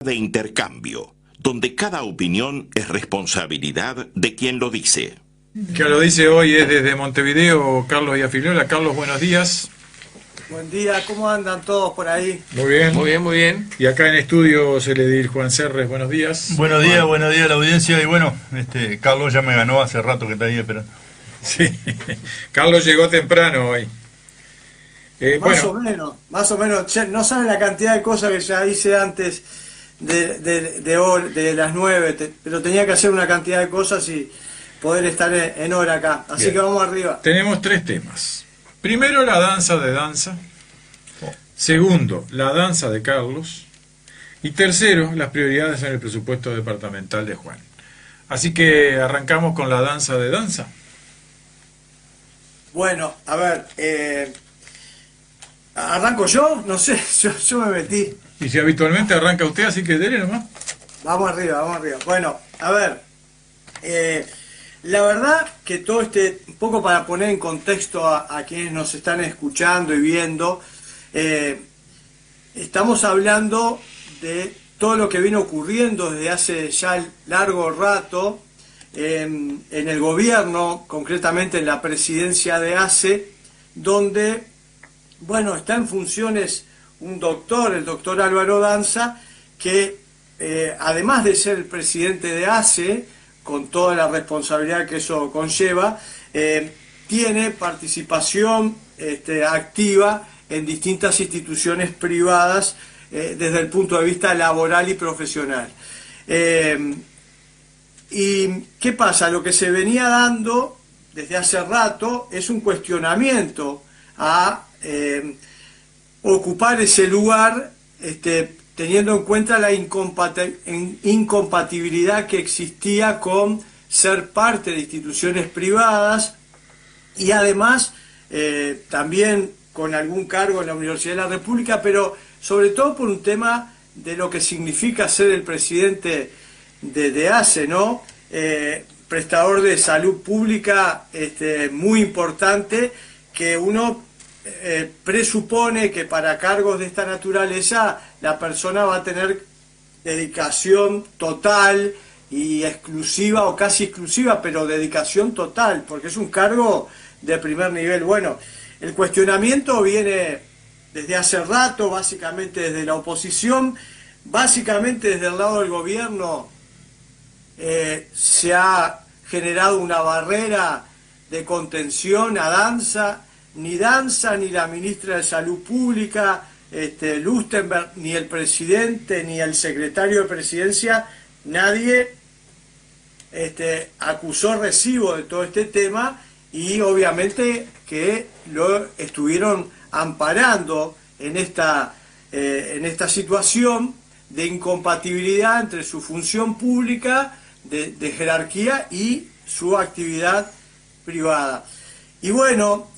de intercambio, donde cada opinión es responsabilidad de quien lo dice. Quien lo dice hoy es desde Montevideo, Carlos Iafiliola. Carlos, buenos días. Buen día, ¿cómo andan todos por ahí? Muy bien. Muy bien, muy bien. Y acá en estudio se le dice Juan Serres, buenos días. Buenos días a la audiencia. Y bueno, Carlos ya me ganó hace rato que está ahí esperando. Sí, Carlos llegó temprano hoy. Más o menos. No saben la cantidad de cosas que ya hice antes de las 9, pero tenía que hacer una cantidad de cosas y poder estar en hora acá. Así Bien. Que vamos arriba. Tenemos tres temas. Primero, la danza de danza. Segundo, la danza de Carlos. Y tercero, las prioridades en el presupuesto departamental de Juan. Así que arrancamos con la danza de danza. Bueno, a ver, ¿arranco yo? No sé, yo me metí. Y si habitualmente arranca usted, así que dele nomás. Vamos arriba. Bueno, a ver, la verdad que todo un poco para poner en contexto a quienes nos están escuchando y viendo, estamos hablando de todo lo que viene ocurriendo desde hace ya largo rato en el gobierno, concretamente en la presidencia de ACE, donde, bueno, está en funciones un doctor, el doctor Álvaro Danza, que además de ser el presidente de ACE, con toda la responsabilidad que eso conlleva, tiene participación activa en distintas instituciones privadas desde el punto de vista laboral y profesional. ¿Y qué pasa? Lo que se venía dando desde hace rato es un cuestionamiento a ocupar ese lugar, teniendo en cuenta la incompatibilidad que existía con ser parte de instituciones privadas y además también con algún cargo en la Universidad de la República, pero sobre todo por un tema de lo que significa ser el presidente de ACE, ¿no? Prestador de salud pública muy importante, que uno presupone que para cargos de esta naturaleza la persona va a tener dedicación total y exclusiva o casi exclusiva, pero dedicación total, porque es un cargo de primer nivel. Bueno, el cuestionamiento viene desde hace rato, básicamente desde la oposición, básicamente desde el lado del gobierno. Se ha generado una barrera de contención a Danza, ni la ministra de Salud Pública, Lustenberg, ni el presidente, ni el secretario de Presidencia, nadie acusó recibo de todo este tema y obviamente que lo estuvieron amparando en esta situación de incompatibilidad entre su función pública de jerarquía y su actividad privada. Y bueno,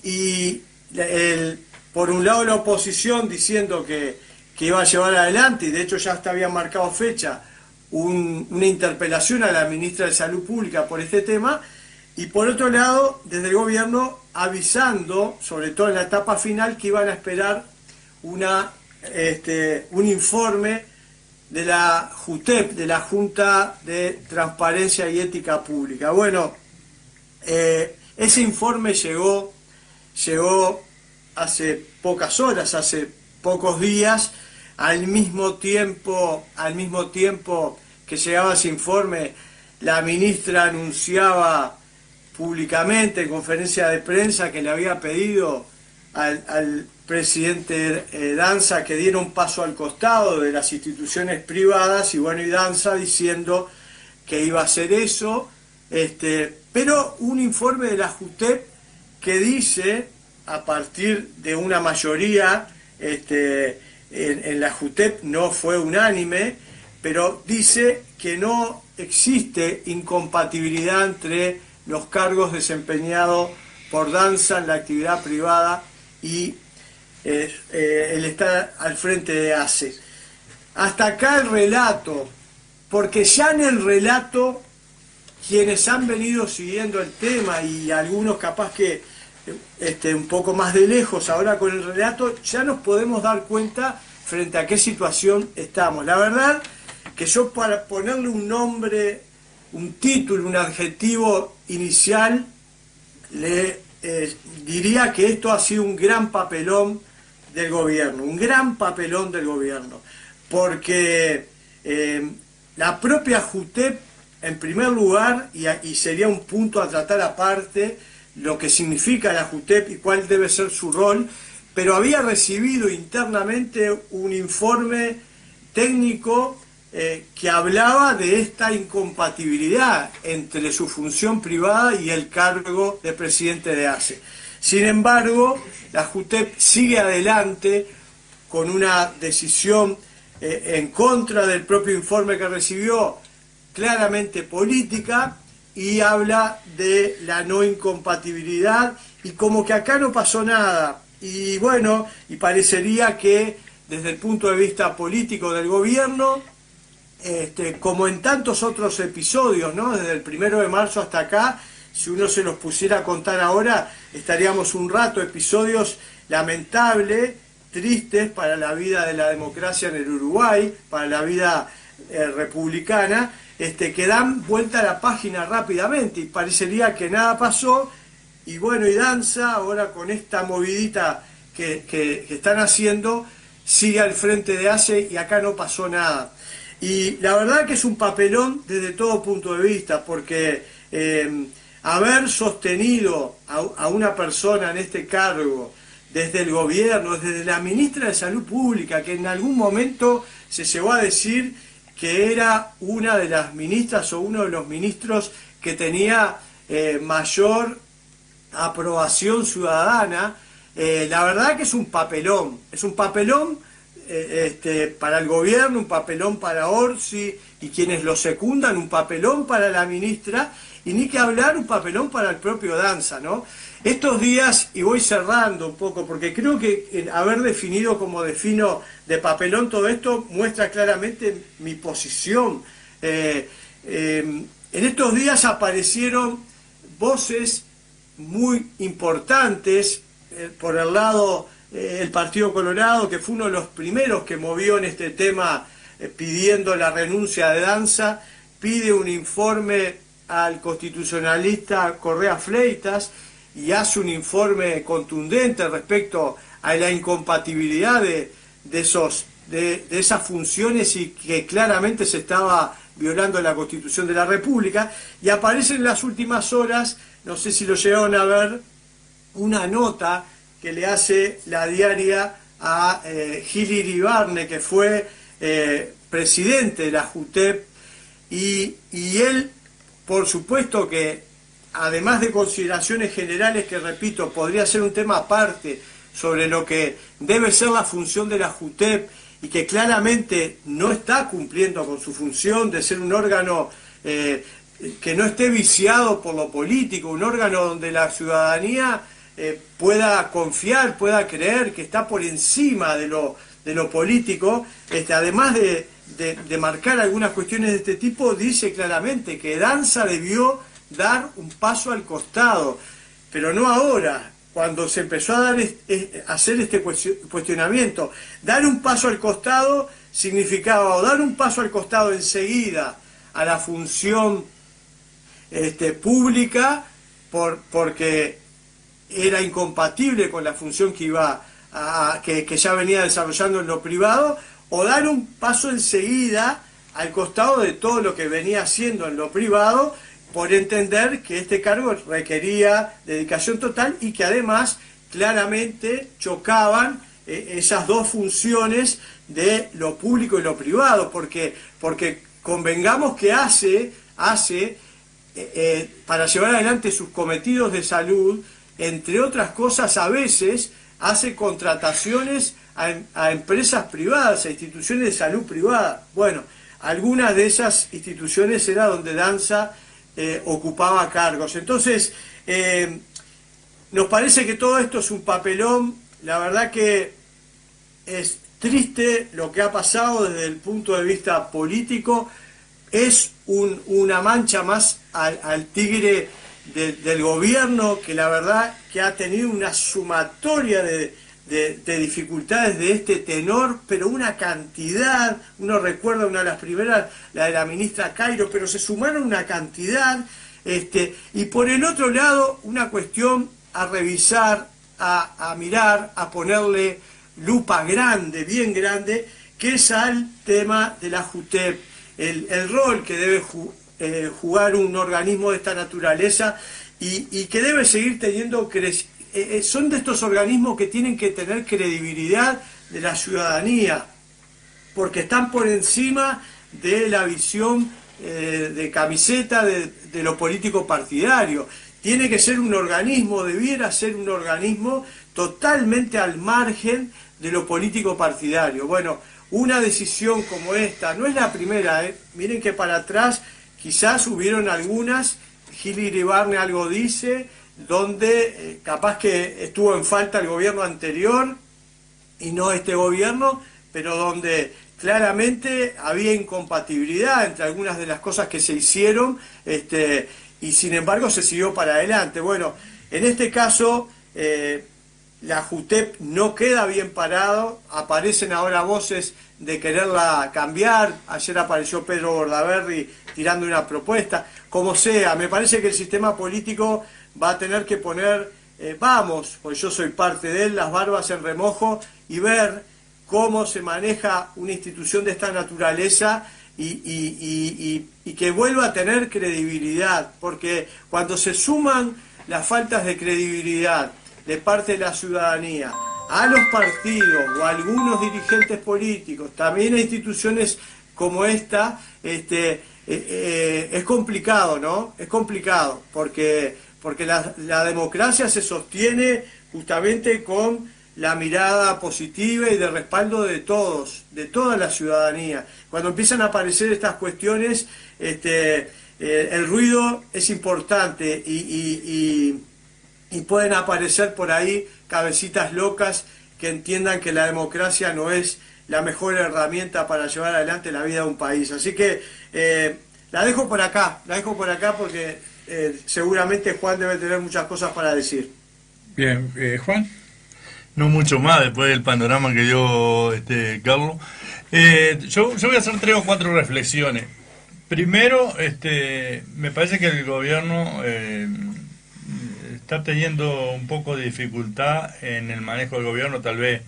por un lado la oposición diciendo que iba a llevar adelante, y de hecho ya hasta había marcado fecha, una interpelación a la ministra de Salud Pública por este tema, y por otro lado, desde el gobierno avisando, sobre todo en la etapa final, que iban a esperar un informe de la JUTEP, de la Junta de Transparencia y Ética Pública. Bueno, ese informe llegó hace pocas horas, hace pocos días, al mismo tiempo que llegaba ese informe, la ministra anunciaba públicamente en conferencia de prensa que le había pedido al presidente Danza que diera un paso al costado de las instituciones privadas, y bueno, y Danza diciendo que iba a hacer eso, pero un informe de la JUTEP que dice, a partir de una mayoría en la JUTEP, no fue unánime, pero dice que no existe incompatibilidad entre los cargos desempeñados por Danza en la actividad privada y el estar al frente de ACE. Hasta acá el relato, porque ya en el relato, quienes han venido siguiendo el tema y algunos capaz que un poco más de lejos ahora con el relato, ya nos podemos dar cuenta frente a qué situación estamos. La verdad que yo, para ponerle un nombre, un título, un adjetivo inicial, le diría que esto ha sido un gran papelón del gobierno, un gran papelón del gobierno, porque la propia JUTEP, en primer lugar, y sería un punto a tratar aparte, lo que significa la JUTEP y cuál debe ser su rol, pero había recibido internamente un informe técnico que hablaba de esta incompatibilidad entre su función privada y el cargo de presidente de ACE. Sin embargo, la JUTEP sigue adelante con una decisión en contra del propio informe que recibió, claramente política, y habla de la no incompatibilidad y como que acá no pasó nada. Y bueno, y parecería que desde el punto de vista político del gobierno, como en tantos otros episodios, ¿no? Desde el 1 de marzo hasta acá, si uno se los pusiera a contar ahora, estaríamos un rato, episodios lamentables, tristes para la vida de la democracia en el Uruguay, para la vida republicana, que dan vuelta a la página rápidamente y parecería que nada pasó. Y bueno, y Danza, ahora con esta movidita que están haciendo, sigue al frente de ACE y acá no pasó nada. Y la verdad que es un papelón desde todo punto de vista, porque haber sostenido a una persona en este cargo desde el gobierno, desde la ministra de Salud Pública, que en algún momento se llegó a decir que era una de las ministras o uno de los ministros que tenía mayor aprobación ciudadana, la verdad que es un papelón para el gobierno, un papelón para Orsi y quienes lo secundan, un papelón para la ministra, y ni que hablar, un papelón para el propio Danza, ¿no? Estos días, y voy cerrando un poco, porque creo que haber definido como defino de papelón todo esto muestra claramente mi posición. En estos días aparecieron voces muy importantes por el lado el Partido Colorado, que fue uno de los primeros que movió en este tema pidiendo la renuncia de Danza, pide un informe al constitucionalista Correa Fleitas y hace un informe contundente respecto a la incompatibilidad de esas funciones y que claramente se estaba violando la Constitución de la República. Y aparece en las últimas horas, no sé si lo llegaron a ver, una nota que le hace la diaria a Gil Iribarne, que fue presidente de la JUTEP, y él, por supuesto que, además de consideraciones generales que, repito, podría ser un tema aparte sobre lo que debe ser la función de la JUTEP y que claramente no está cumpliendo con su función de ser un órgano que no esté viciado por lo político, un órgano donde la ciudadanía pueda confiar, pueda creer que está por encima de lo político, además de marcar algunas cuestiones de este tipo, dice claramente que Danza debió dar un paso al costado, pero no ahora, cuando se empezó a hacer este cuestionamiento. Dar un paso al costado significaba o dar un paso al costado enseguida a la función pública porque era incompatible con la función que que ya venía desarrollando en lo privado, o dar un paso enseguida al costado de todo lo que venía haciendo en lo privado, por entender que este cargo requería dedicación total y que además claramente chocaban esas dos funciones de lo público y lo privado, porque convengamos que hace para llevar adelante sus cometidos de salud, entre otras cosas, a veces hace contrataciones a empresas privadas, a instituciones de salud privada. Bueno, algunas de esas instituciones era donde Danza ocupaba cargos. Entonces, nos parece que todo esto es un papelón. La verdad que es triste lo que ha pasado desde el punto de vista político. Es una mancha más al tigre del gobierno, que la verdad que ha tenido una sumatoria de de dificultades de este tenor, pero una cantidad, uno recuerda una de las primeras, la de la ministra Cairo, pero se sumaron una cantidad, y por el otro lado una cuestión a revisar, a mirar, a ponerle lupa grande, bien grande, que es al tema de la JUTEP, el rol que debe jugar un organismo de esta naturaleza y que debe seguir teniendo son de estos organismos que tienen que tener credibilidad de la ciudadanía, porque están por encima de la visión de camiseta de lo político partidario. Tiene que ser un organismo, debiera ser un organismo totalmente al margen de lo político partidario. Bueno, una decisión como esta, no es la primera, miren que para atrás quizás hubieron algunas, Gil Iribarne algo dice, donde capaz que estuvo en falta el gobierno anterior y no este gobierno, pero donde claramente había incompatibilidad entre algunas de las cosas que se hicieron, y sin embargo se siguió para adelante. Bueno, en este caso la JUTEP no queda bien parado, aparecen ahora voces de quererla cambiar, ayer apareció Pedro Bordaberry tirando una propuesta, como sea, me parece que el sistema político va a tener que poner, pues yo soy parte de él, las barbas en remojo y ver cómo se maneja una institución de esta naturaleza y que vuelva a tener credibilidad, porque cuando se suman las faltas de credibilidad de parte de la ciudadanía a los partidos o a algunos dirigentes políticos, también a instituciones como esta, es complicado, ¿no? Es complicado, porque la democracia se sostiene justamente con la mirada positiva y de respaldo de todos, de toda la ciudadanía. Cuando empiezan a aparecer estas cuestiones, el ruido es importante y pueden aparecer por ahí cabecitas locas que entiendan que la democracia no es la mejor herramienta para llevar adelante la vida de un país. Así que la dejo por acá porque seguramente Juan debe tener muchas cosas para decir. Bien, Juan. No mucho más después del panorama que dio Carlos. Yo voy a hacer 3 o 4 reflexiones. Primero, me parece que el gobierno está teniendo un poco de dificultad en el manejo del gobierno, tal vez.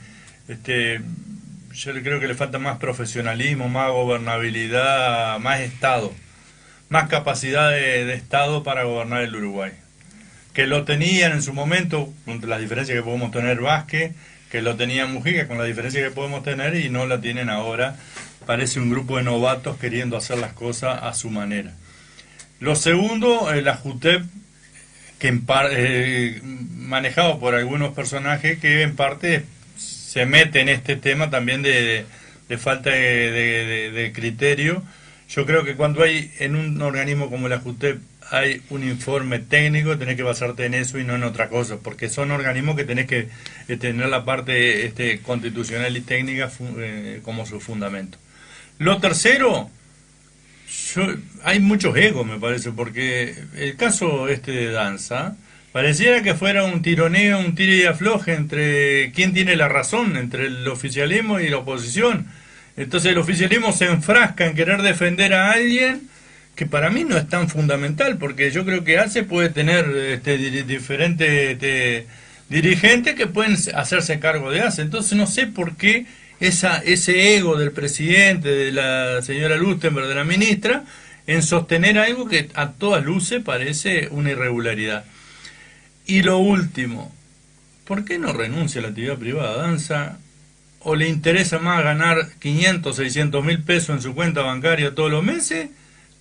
Yo creo que le falta más profesionalismo, más gobernabilidad, más Estado, más capacidad de Estado para gobernar el Uruguay. Que lo tenían en su momento, con las diferencias que podemos tener Vázquez, que lo tenía Mujica, con las diferencias que podemos tener, y no la tienen ahora. Parece un grupo de novatos queriendo hacer las cosas a su manera. Lo segundo, la JUTEP, que manejado por algunos personajes que en parte se mete en este tema también de falta de criterio. Yo creo que cuando hay en un organismo como la JUTEP hay un informe técnico, tenés que basarte en eso y no en otra cosa, porque son organismos que tenés que tener la parte constitucional y técnica como su fundamento. Lo tercero, hay muchos egos, me parece, porque el caso de Danza pareciera que fuera un tironeo, un tire y afloje entre quién tiene la razón, entre el oficialismo y la oposición. Entonces el oficialismo se enfrasca en querer defender a alguien que para mí no es tan fundamental, porque yo creo que ACE puede tener diferentes dirigentes que pueden hacerse cargo de ACE. Entonces no sé por qué ese ego del presidente, de la señora Lustenberg, de la ministra, en sostener algo que a todas luces parece una irregularidad. Y lo último, ¿por qué no renuncia a la actividad privada? Danza, ¿o le interesa más ganar 500, 600 mil pesos en su cuenta bancaria todos los meses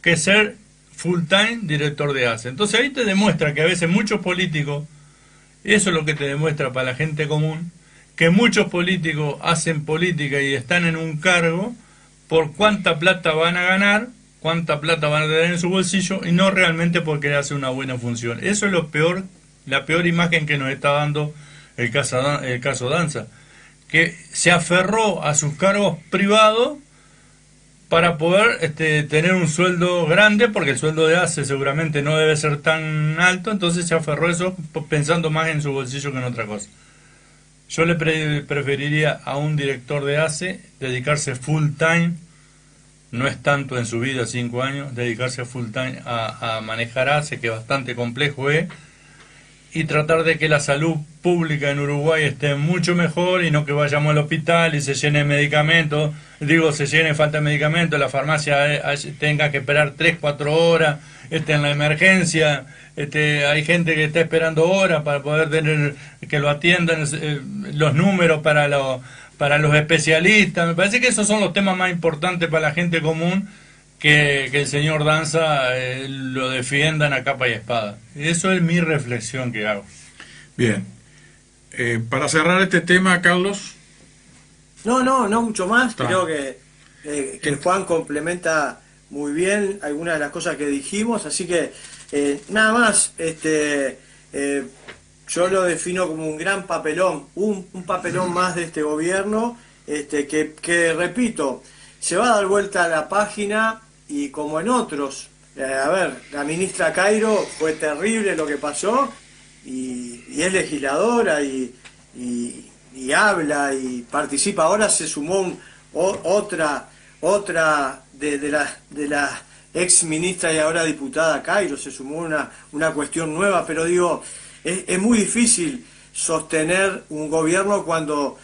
que ser full time director de ACE? Entonces ahí te demuestra que a veces muchos políticos, eso es lo que te demuestra para la gente común, que muchos políticos hacen política y están en un cargo por cuánta plata van a ganar, cuánta plata van a tener en su bolsillo, y no realmente porque hace una buena función. Eso es lo peor, la peor imagen que nos está dando el caso Danza, que se aferró a sus cargos privados para poder tener un sueldo grande, porque el sueldo de ACE seguramente no debe ser tan alto, entonces se aferró a eso pensando más en su bolsillo que en otra cosa. Yo le preferiría a un director de ACE dedicarse full time, no es tanto en su vida, 5 años, dedicarse full time a manejar ACE, que bastante complejo es, y tratar de que la salud pública en Uruguay esté mucho mejor y no que vayamos al hospital y se llene medicamentos, se llene falta de medicamentos, la farmacia tenga que esperar 3-4 horas, en la emergencia, hay gente que está esperando horas para poder tener que lo atiendan, los números para los especialistas. Me parece que esos son los temas más importantes para la gente común, que el señor Danza lo defiendan a capa y espada. Eso es mi reflexión que hago. Bien. Para cerrar este tema, Carlos. No mucho más. Creo que Juan complementa muy bien algunas de las cosas que dijimos, así que nada más. Yo lo defino como un gran papelón, un papelón más de este gobierno, que repito, se va a dar vuelta a la página. Y como en otros, la ministra Cairo, fue terrible lo que pasó, y es legisladora y habla y participa. Ahora se sumó otra de la ex ministra y ahora diputada Cairo, se sumó una cuestión nueva, pero digo, es muy difícil sostener un gobierno cuando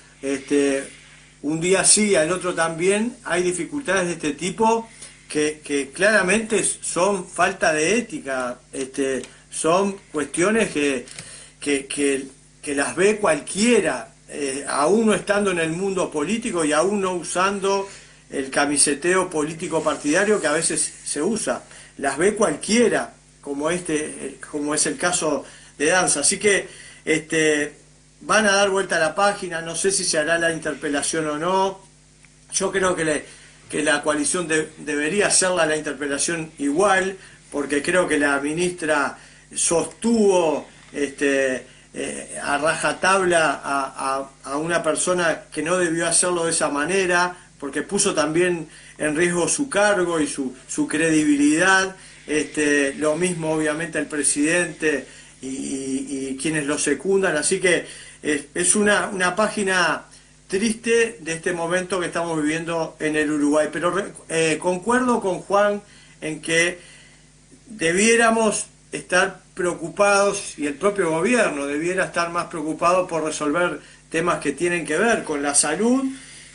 un día sí, al otro también. Hay dificultades de este tipo que claramente son falta de ética, son cuestiones que las ve cualquiera, aún no estando en el mundo político y aún no usando el camiseteo político partidario que a veces se usa, las ve cualquiera, como es el caso de Danza. Así que van a dar vuelta a la página, no sé si se hará la interpelación o no. Yo creo que la coalición debería hacerla la interpelación igual, porque creo que la ministra sostuvo a rajatabla a una persona que no debió hacerlo de esa manera, porque puso también en riesgo su cargo y su credibilidad. Lo mismo obviamente el presidente y quienes lo secundan, así que es una página triste de este momento que estamos viviendo en el Uruguay. Pero concuerdo con Juan en que debiéramos estar preocupados, y el propio gobierno debiera estar más preocupado por resolver temas que tienen que ver con la salud,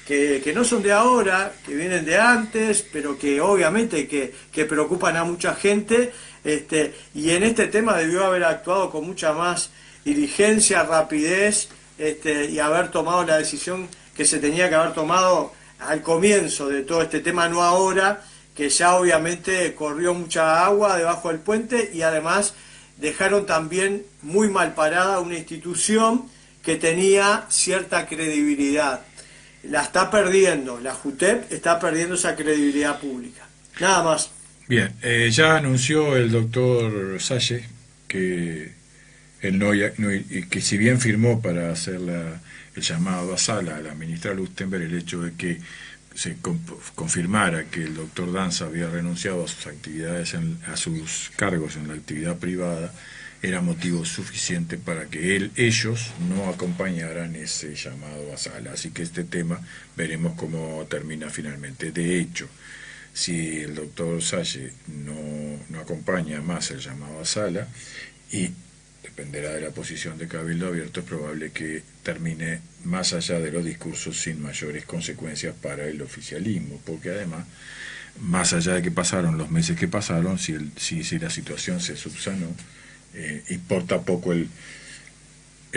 que no son de ahora, que vienen de antes, pero que obviamente que preocupan a mucha gente, y en este tema debió haber actuado con mucha más diligencia, rapidez, y haber tomado la decisión que se tenía que haber tomado al comienzo de todo este tema, no ahora, que ya obviamente corrió mucha agua debajo del puente, y además dejaron también muy mal parada una institución que tenía cierta credibilidad. La está perdiendo, la JUTEP está perdiendo esa credibilidad pública. Nada más. Bien, ya anunció el doctor Salle que que si bien firmó para hacer el llamado a sala a la ministra Lustenberg, el hecho de que se confirmara que el doctor Danza había renunciado a sus actividades, a sus cargos en la actividad privada, era motivo suficiente para que ellos no acompañaran ese llamado a sala. Así que este tema veremos cómo termina finalmente. De hecho, si el doctor Salle no acompaña más el llamado a sala, y dependerá de la posición de Cabildo Abierto, es probable que termine más allá de los discursos sin mayores consecuencias para el oficialismo, porque además, más allá de que pasaron los meses que pasaron, si la situación se subsanó, importa poco el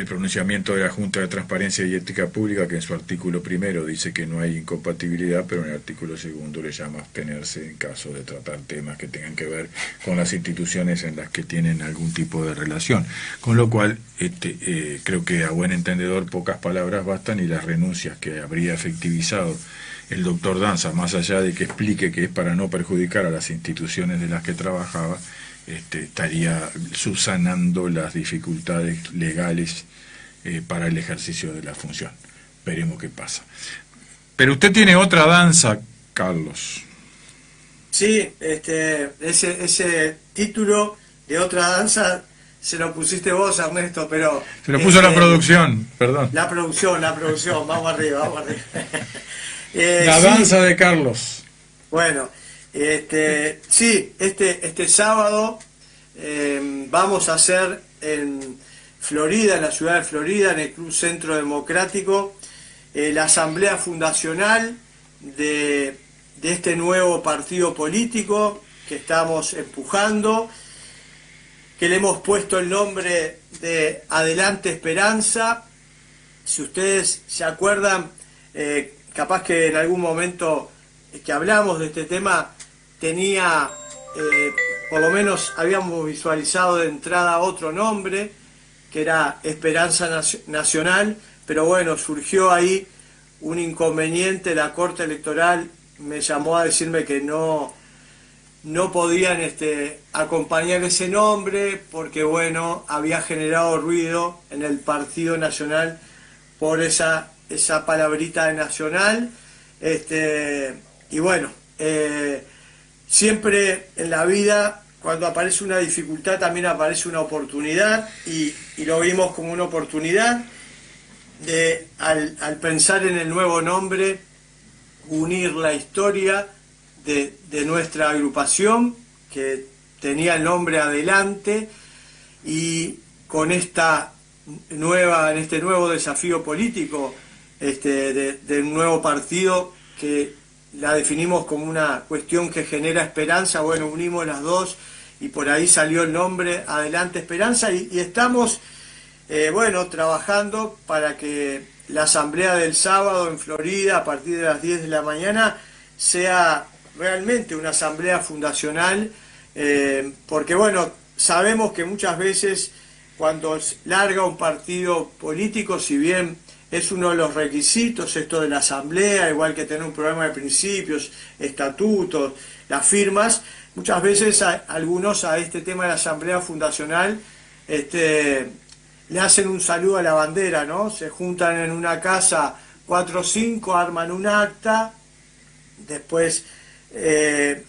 pronunciamiento de la Junta de Transparencia y Ética Pública, que en su artículo primero dice que no hay incompatibilidad, pero en el artículo segundo le llama a abstenerse en caso de tratar temas que tengan que ver con las instituciones en las que tienen algún tipo de relación. Con lo cual, creo que a buen entendedor pocas palabras bastan, y las renuncias que habría efectivizado el doctor Danza, más allá de que explique que es para no perjudicar a las instituciones de las que trabajaba, estaría subsanando las dificultades legales para el ejercicio de la función. Veremos qué pasa. Pero usted tiene otra danza, Carlos. Sí, ese título de otra danza se lo pusiste vos, Ernesto, pero... Se lo puso la producción, perdón. La producción, vamos arriba, vamos arriba. La danza de Carlos. Bueno, sí, este sábado vamos a hacer en Florida, en la ciudad de Florida, en el Club Centro Democrático, la asamblea fundacional de este nuevo partido político que estamos empujando, que le hemos puesto el nombre de Adelante Esperanza. Si ustedes se acuerdan, capaz que en algún momento que hablamos de este tema, tenía, por lo menos habíamos visualizado de entrada otro nombre, que era Esperanza Nacional, pero bueno, surgió ahí un inconveniente. La Corte Electoral me llamó a decirme que no podían acompañar ese nombre porque bueno, había generado ruido en el Partido Nacional por esa palabrita de nacional. Y bueno, siempre en la vida, cuando aparece una dificultad, también aparece una oportunidad, y lo vimos como una oportunidad de, al pensar en el nuevo nombre, unir la historia de nuestra agrupación, que tenía el nombre Adelante, y con en este nuevo desafío político del nuevo partido, que la definimos como una cuestión que genera esperanza. Bueno, unimos las dos y por ahí salió el nombre Adelante Esperanza, y estamos trabajando para que la asamblea del sábado en Florida a partir de las 10 de la mañana sea realmente una asamblea fundacional, porque bueno, sabemos que muchas veces cuando larga un partido político, si bien es uno de los requisitos esto de la asamblea, igual que tener un programa de principios, estatutos, las firmas, muchas veces algunos a este tema de la asamblea fundacional le hacen un saludo a la bandera, ¿no? Se juntan en una casa 4 o 5, arman un acta, después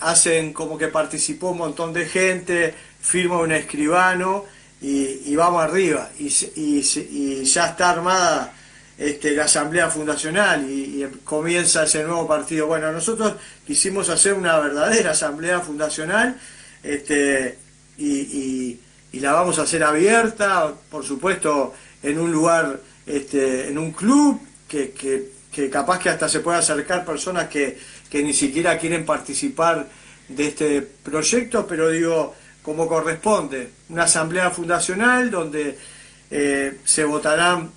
hacen como que participó un montón de gente, firma un escribano y vamos arriba, y ya está armada la asamblea fundacional y comienza ese nuevo partido. Bueno, nosotros quisimos hacer una verdadera asamblea fundacional, y la vamos a hacer abierta, por supuesto, en un lugar, en un club que capaz que hasta se pueda acercar personas que ni siquiera quieren participar de este proyecto, pero digo, como corresponde, una asamblea fundacional donde se votarán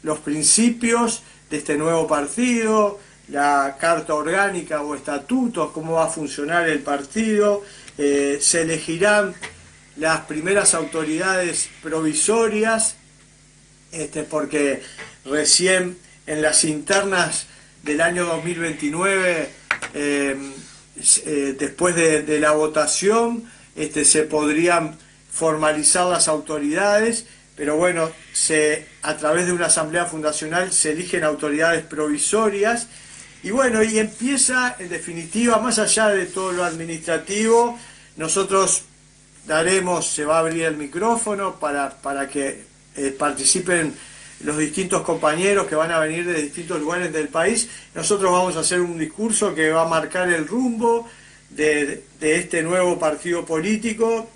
los principios de este nuevo partido, la carta orgánica o estatutos, cómo va a funcionar el partido, se elegirán las primeras autoridades provisorias, porque recién en las internas del año 2029, después de la votación, se podrían formalizar las autoridades, pero bueno, a través de una asamblea fundacional se eligen autoridades provisorias, y bueno, y empieza, en definitiva, más allá de todo lo administrativo, nosotros se va a abrir el micrófono para que participen los distintos compañeros que van a venir de distintos lugares del país. Nosotros vamos a hacer un discurso que va a marcar el rumbo de este nuevo partido político,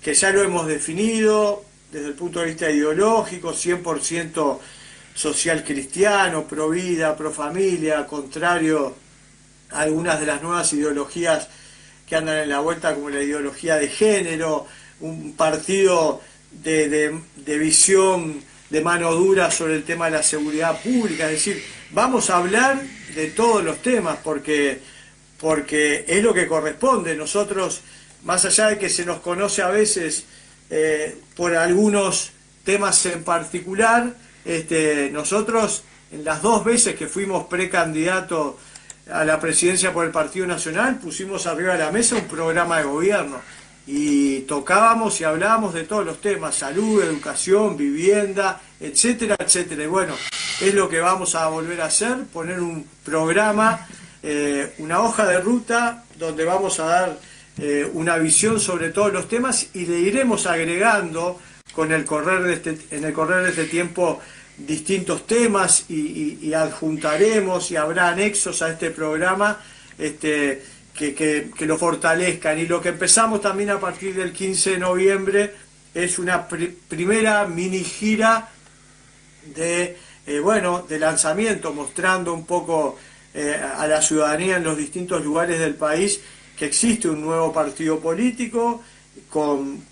que ya lo hemos definido desde el punto de vista ideológico, 100% social cristiano, pro vida, pro familia, contrario a algunas de las nuevas ideologías que andan en la vuelta, como la ideología de género, un partido de visión de mano dura sobre el tema de la seguridad pública. Es decir, vamos a hablar de todos los temas porque es lo que corresponde. Nosotros, más allá de que se nos conoce a veces por algunos temas en particular, nosotros en las 2 veces que fuimos precandidatos a la presidencia por el Partido Nacional, pusimos arriba de la mesa un programa de gobierno y tocábamos y hablábamos de todos los temas: salud, educación, vivienda, etcétera, etcétera. Y bueno, es lo que vamos a volver a hacer, poner un programa, una hoja de ruta donde vamos a dar una visión sobre todos los temas, y le iremos agregando en el correr de este tiempo distintos temas y adjuntaremos y habrá anexos a este programa que lo fortalezcan. Y lo que empezamos también a partir del 15 de noviembre es una primera mini gira de lanzamiento, mostrando un poco a la ciudadanía en los distintos lugares del país que existe un nuevo partido político con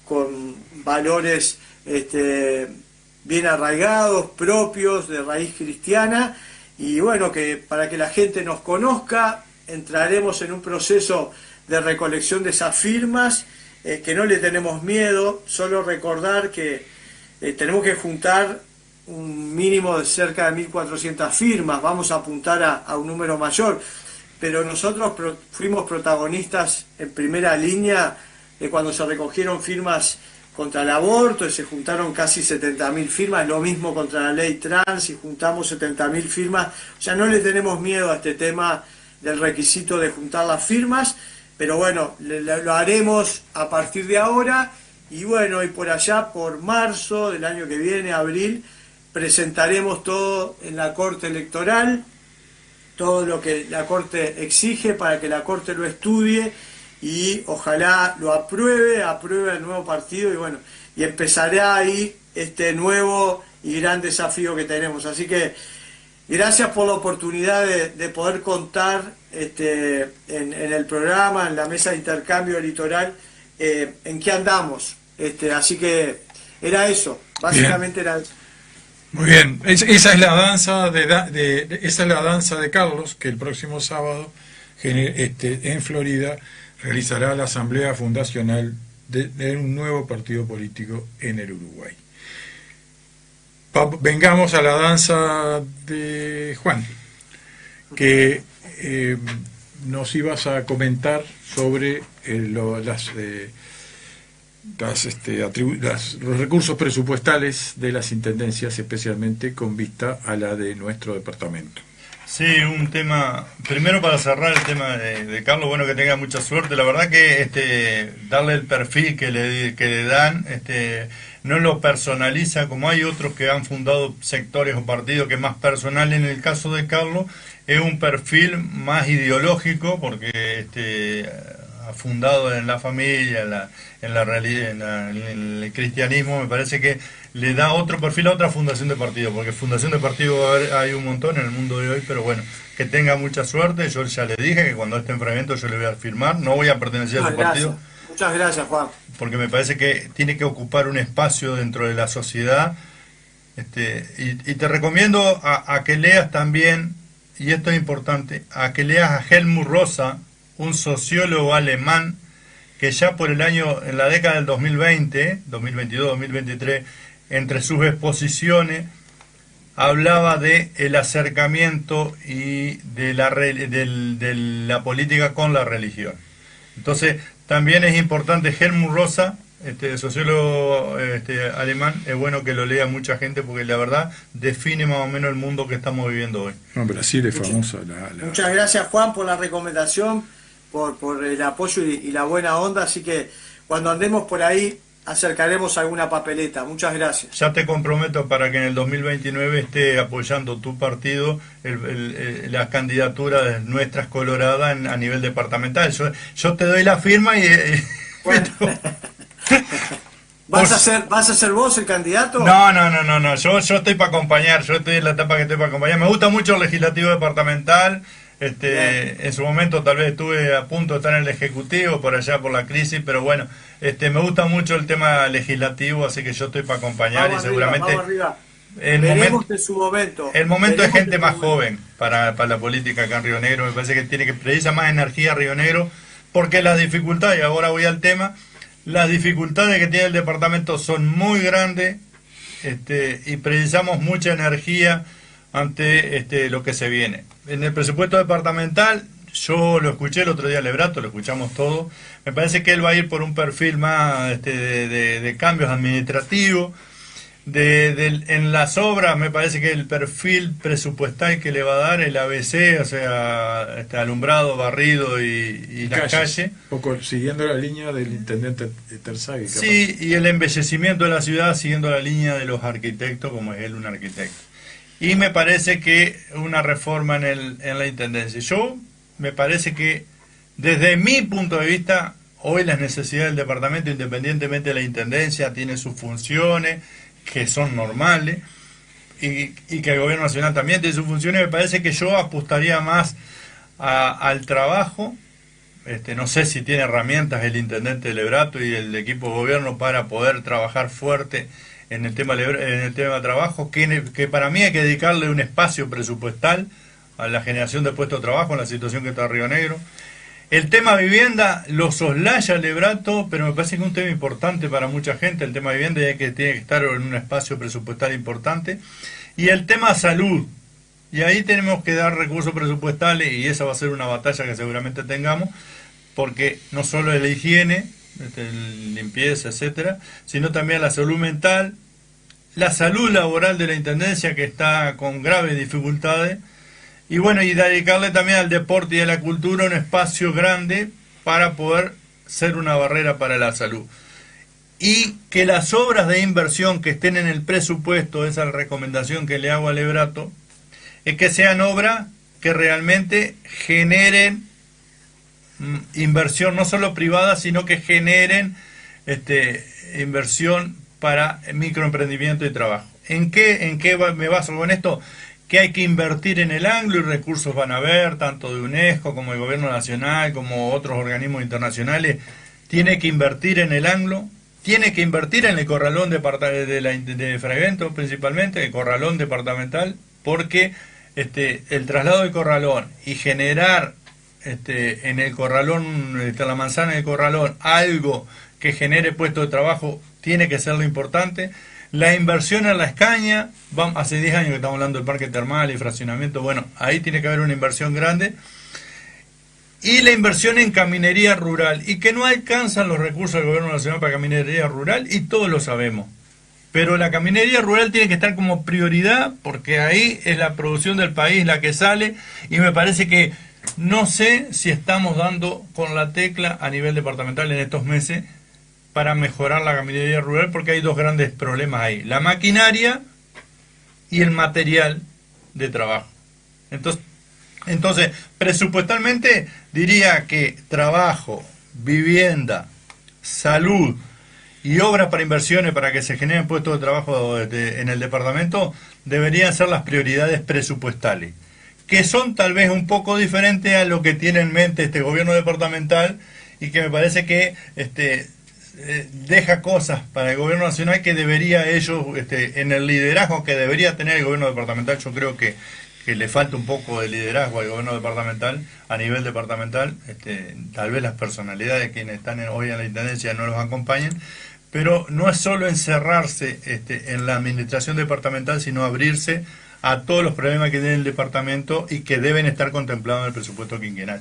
valores bien arraigados, propios, de raíz cristiana, y bueno, que para que la gente nos conozca, entraremos en un proceso de recolección de esas firmas, que no le tenemos miedo, solo recordar que tenemos que juntar un mínimo de cerca de 1.400 firmas, vamos a apuntar a un número mayor, pero nosotros fuimos protagonistas en primera línea de cuando se recogieron firmas contra el aborto y se juntaron casi 70.000 firmas, lo mismo contra la ley trans y juntamos 70.000 firmas, o sea, no le tenemos miedo a este tema del requisito de juntar las firmas, pero bueno, lo haremos a partir de ahora y bueno, y por allá, por marzo del año que viene, abril, presentaremos todo en la Corte Electoral, todo lo que la Corte exige para que la Corte lo estudie y ojalá lo apruebe el nuevo partido y bueno, y empezará ahí este nuevo y gran desafío que tenemos. Así que gracias por la oportunidad de poder contar en el programa, en la mesa de intercambio litoral, en qué andamos. Así que era eso, básicamente era eso. Muy bien, esa es la danza esa es la danza de Carlos, que el próximo sábado en Florida realizará la asamblea fundacional de un nuevo partido político en el Uruguay. Vengamos a la danza de Juan, que nos ibas a comentar sobre los recursos presupuestales de las intendencias, especialmente con vista a la de nuestro departamento. Sí, un tema, primero para cerrar el tema de Carlos, bueno, que tenga mucha suerte. La verdad que darle el perfil que le dan, no lo personaliza como hay otros que han fundado sectores o partidos que es más personal. En el caso de Carlos es un perfil más ideológico porque ha fundado en la familia, en el cristianismo. Me parece que le da otro perfil a otra fundación de partido, porque fundación de partido hay un montón en el mundo de hoy, pero bueno, que tenga mucha suerte. Yo ya le dije que cuando esté enfrentamiento yo le voy a firmar, no voy a pertenecer a su partido. Muchas gracias, Juan. Porque me parece que tiene que ocupar un espacio dentro de la sociedad. Y te recomiendo a que leas también, y esto es importante, a que leas a Helmut Rosa, un sociólogo alemán que ya por en la década del 2020, 2022, 2023, entre sus exposiciones hablaba de el acercamiento y de la política con la religión. Entonces, también es importante Helmut Rosa, sociólogo alemán, es bueno que lo lea mucha gente porque la verdad define más o menos el mundo que estamos viviendo hoy. No, Brasil es famosa. Muchas gracias, Juan, por la recomendación, por el apoyo y la buena onda, así que cuando andemos por ahí acercaremos alguna papeleta. Muchas gracias. Ya te comprometo para que en el 2029 esté apoyando tu partido las candidaturas nuestras coloradas a nivel departamental. Yo te doy la firma y... Bueno. ¿Vas a ser vos el candidato? No. Yo estoy para acompañar. Yo estoy en la etapa que estoy para acompañar. Me gusta mucho el legislativo departamental. En su momento tal vez estuve a punto de estar en el ejecutivo por allá por la crisis, pero bueno, me gusta mucho el tema legislativo, así que yo estoy para acompañar. Vamos y seguramente arriba. El momento es gente más joven para la política acá en Río Negro. Me parece que precisa más energía Río Negro, porque las dificultades, y ahora voy al tema, las dificultades que tiene el departamento son muy grandes, y precisamos mucha energía ante lo que se viene. En el presupuesto departamental, yo lo escuché el otro día, Lebrato, lo escuchamos todo, me parece que él va a ir por un perfil más de cambios administrativos. En las obras me parece que el perfil presupuestal que le va a dar el ABC, o sea, alumbrado, barrido y la calle. Un poco siguiendo la línea del intendente Terzaghi. Sí, y el embellecimiento de la ciudad siguiendo la línea de los arquitectos, como es él un arquitecto. Y me parece que una reforma en la intendencia. Me parece que desde mi punto de vista, hoy las necesidades del departamento, independientemente de la intendencia, tiene sus funciones que son normales, y que el gobierno nacional también tiene sus funciones. Me parece que yo apostaría más al trabajo. No sé si tiene herramientas el intendente Lebrato y el equipo de gobierno para poder trabajar fuerte en el tema de trabajo, que para mí hay que dedicarle un espacio presupuestal a la generación de puestos de trabajo en la situación que está Río Negro. El tema vivienda lo soslaya Lebrato, pero me parece que es un tema importante para mucha gente, el tema vivienda, y que tiene que estar en un espacio presupuestal importante. Y el tema salud, y ahí tenemos que dar recursos presupuestales, y esa va a ser una batalla que seguramente tengamos, porque no solo es la higiene, limpieza, etcétera, sino también la salud mental, la salud laboral de la intendencia, que está con graves dificultades. Y bueno, y dedicarle también al deporte y a la cultura un espacio grande para poder ser una barrera para la salud. Y que las obras de inversión que estén en el presupuesto, esa es la recomendación que le hago a Lebrato, es que sean obras que realmente generen inversión, no solo privada, sino que generen inversión para microemprendimiento y trabajo. ¿En qué me baso con esto? Que hay que invertir en el Anglo, y recursos van a haber, tanto de UNESCO como el gobierno nacional, como otros organismos internacionales. Tiene que invertir en el Anglo, tiene que invertir en el corralón de Fragento, principalmente, el corralón departamental, porque el traslado del corralón y generar en el corralón, la manzana del corralón, algo que genere puestos de trabajo, tiene que ser lo importante. La inversión en la Escaña, hace 10 años que estamos hablando del parque termal y fraccionamiento, bueno, ahí tiene que haber una inversión grande. Y la inversión en caminería rural, y que no alcanzan los recursos del gobierno nacional para caminería rural, y todos lo sabemos. Pero la caminería rural tiene que estar como prioridad, porque ahí es la producción del país la que sale, y me parece que no sé si estamos dando con la tecla a nivel departamental en estos meses para mejorar la caminería rural, porque hay dos grandes problemas ahí: la maquinaria y el material de trabajo. Entonces, presupuestalmente diría que trabajo, vivienda, salud y obras para inversiones para que se generen puestos de trabajo en el departamento deberían ser las prioridades presupuestales, que son tal vez un poco diferentes a lo que tiene en mente este gobierno departamental, y que me parece que deja cosas para el gobierno nacional que debería ellos, en el liderazgo que debería tener el gobierno departamental. Yo creo que le falta un poco de liderazgo al gobierno departamental, a nivel departamental. Tal vez las personalidades de quienes están hoy en la intendencia no los acompañen, pero no es solo encerrarse en la administración departamental, sino abrirse a todos los problemas que tiene el departamento y que deben estar contemplados en el presupuesto quinquenal.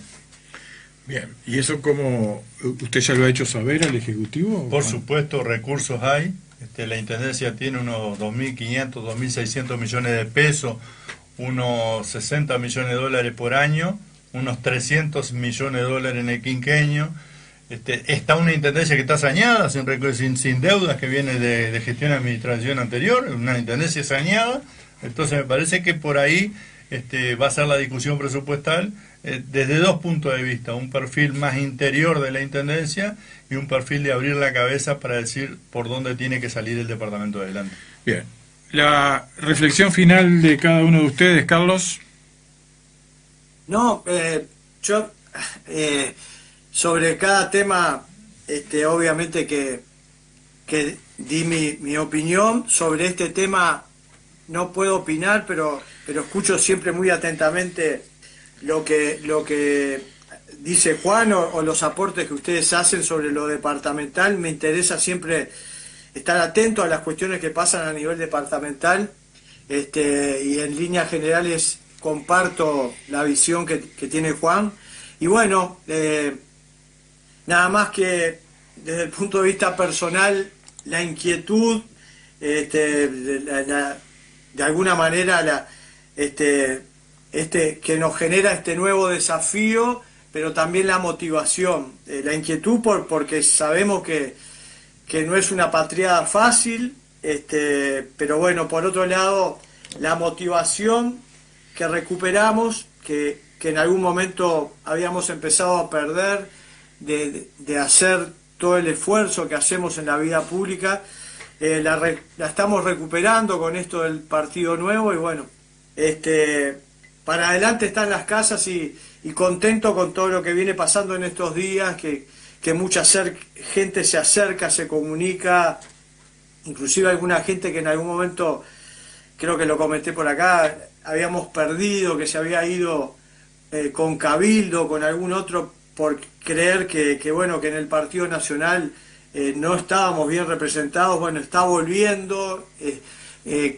Bien, ¿y eso cómo usted ya lo ha hecho saber al Ejecutivo? Por supuesto, recursos hay. La Intendencia tiene unos 2.500, 2.600 millones de pesos, unos 60 millones de dólares por año, unos 300 millones de dólares en el quinquenio. Está una Intendencia que está saneada, sin deudas, que viene de gestión y administración anterior, una Intendencia saneada. Entonces me parece que por ahí va a ser la discusión presupuestal desde dos puntos de vista: un perfil más interior de la Intendencia y un perfil de abrir la cabeza para decir por dónde tiene que salir el departamento adelante. Bien. La reflexión final de cada uno de ustedes, Carlos. No, yo sobre cada tema, obviamente que di mi opinión sobre este tema. No puedo opinar, pero escucho siempre muy atentamente lo que dice Juan o los aportes que ustedes hacen sobre lo departamental. Me interesa siempre estar atento a las cuestiones que pasan a nivel departamental, y en líneas generales comparto la visión que tiene Juan. Y bueno, nada más que desde el punto de vista personal, la inquietud de alguna manera que nos genera este nuevo desafío, pero también la motivación, la inquietud porque sabemos que no es una patriada fácil, pero bueno, por otro lado, la motivación que recuperamos, que en algún momento habíamos empezado a perder, de hacer todo el esfuerzo que hacemos en la vida pública, la estamos recuperando con esto del Partido Nuevo, y bueno, para adelante están las casas, y contento con todo lo que viene pasando en estos días, que mucha gente se acerca, se comunica, inclusive alguna gente que en algún momento, creo que lo comenté por acá, habíamos perdido, que se había ido con Cabildo, con algún otro, por creer que bueno, que en el Partido Nacional no estábamos bien representados. Bueno, está volviendo,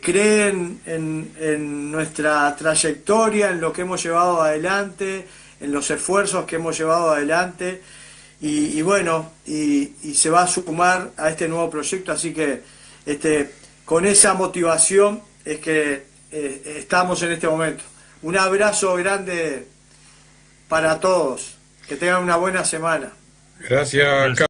creen en nuestra trayectoria, en lo que hemos llevado adelante, en los esfuerzos que hemos llevado adelante, y bueno, y se va a sumar a este nuevo proyecto, así que con esa motivación es que estamos en este momento. Un abrazo grande para todos, que tengan una buena semana. Gracias, Carlos.